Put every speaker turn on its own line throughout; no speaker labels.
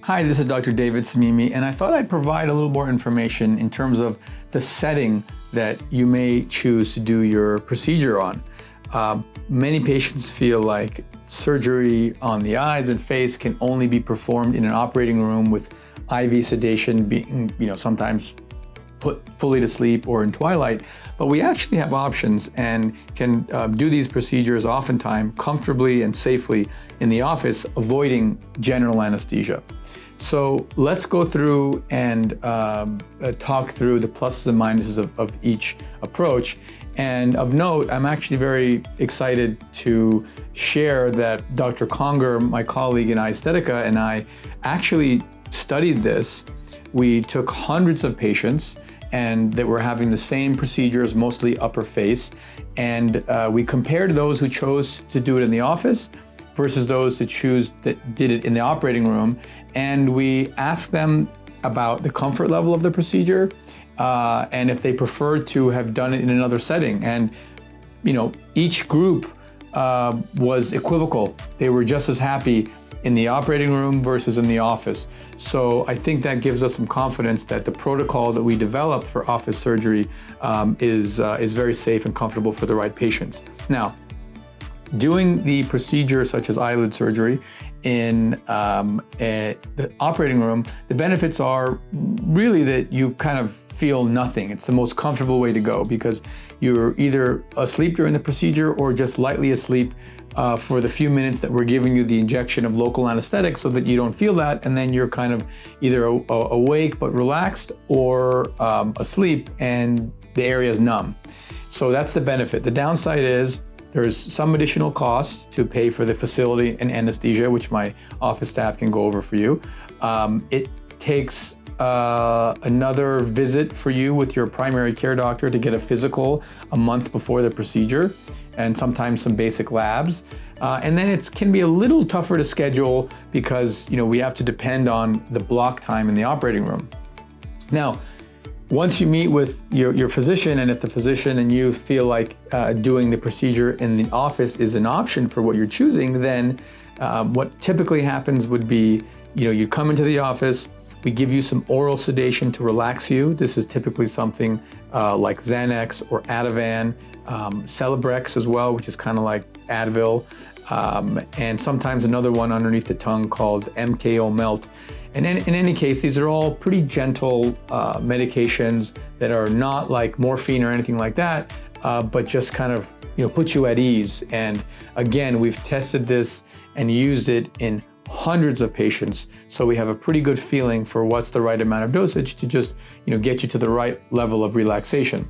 Hi, this is Dr. David Samimi, and I thought I'd provide a little more information in terms of the setting that you may choose to do your procedure on. Many patients feel like surgery on the eyes and face can only be performed in an operating room with IV sedation being, sometimes put fully to sleep or in twilight, but we actually have options and can do these procedures oftentimes comfortably and safely in the office, avoiding general anesthesia. So let's go through and talk through the pluses and minuses of each approach. And of note, I'm actually very excited to share that Dr. Conger, my colleague in Eyesthetica, and I actually studied this. We took hundreds of patients and that were having the same procedures, mostly upper face, and we compared those who chose to do it in the office versus those that did it in the operating room. And we asked them about the comfort level of the procedure and if they preferred to have done it in another setting. And each group was equivocal. They were just as happy in the operating room versus in the office. So I think that gives us some confidence that the protocol that we developed for office surgery is very safe and comfortable for the right patients. Now, doing the procedure such as eyelid surgery in the operating room, the benefits are really that you kind of feel nothing. It's the most comfortable way to go because you're either asleep during the procedure or just lightly asleep for the few minutes that we're giving you the injection of local anesthetic so that you don't feel that, and then you're kind of either awake but relaxed or asleep and the area is numb. So that's the benefit. The downside is there's some additional cost to pay for the facility and anesthesia, which my office staff can go over for you. It takes another visit for you with your primary care doctor to get a physical a month before the procedure, and sometimes some basic labs. And then it can be a little tougher to schedule because we have to depend on the block time in the operating room. Now, once you meet with your physician, and if the physician and you feel like doing the procedure in the office is an option for what you're choosing, then what typically happens would be, you come into the office, we give you some oral sedation to relax you. This is typically something like Xanax or Ativan, Celebrex as well, which is kind of like Advil, and sometimes another one underneath the tongue called MKO Melt. And in any case, these are all pretty gentle medications that are not like morphine or anything like that, but just kind of put you at ease. And again, we've tested this and used it in hundreds of patients, so we have a pretty good feeling for what's the right amount of dosage to just get you to the right level of relaxation.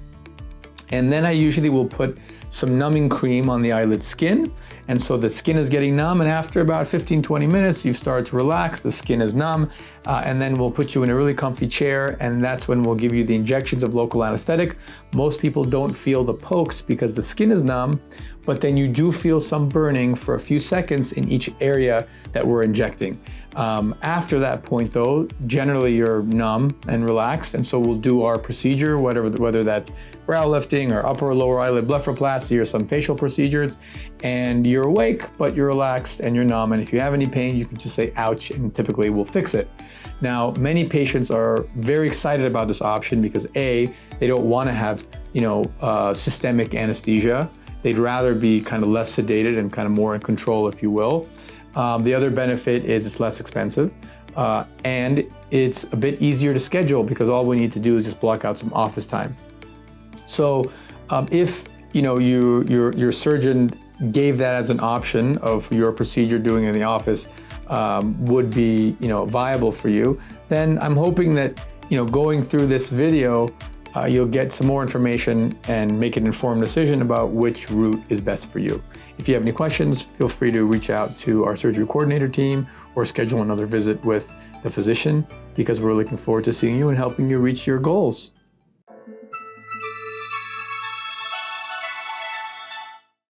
And then I usually will put some numbing cream on the eyelid skin. And so the skin is getting numb, and after about 15-20 minutes, you start to relax, the skin is numb, and then we'll put you in a really comfy chair, and that's when we'll give you the injections of local anesthetic. Most people don't feel the pokes because the skin is numb, but then you do feel some burning for a few seconds in each area that we're injecting. After that point though, generally you're numb and relaxed, and so we'll do our procedure, whether that's brow lifting or upper or lower eyelid blepharoplasty or some facial procedures, and you're awake, but you're relaxed and you're numb, and if you have any pain, you can just say ouch, and typically we'll fix it. Now, many patients are very excited about this option because A, they don't want to have systemic anesthesia. They'd rather be kind of less sedated and kind of more in control, if you will. The other benefit is it's less expensive, and it's a bit easier to schedule because all we need to do is just block out some office time. So if your surgeon gave that as an option of your procedure doing in the office would be viable for you, then I'm hoping that going through this video you'll get some more information and make an informed decision about which route is best for you. If you have any questions, feel free to reach out to our surgery coordinator team or schedule another visit with the physician, because we're looking forward to seeing you and helping you reach your goals.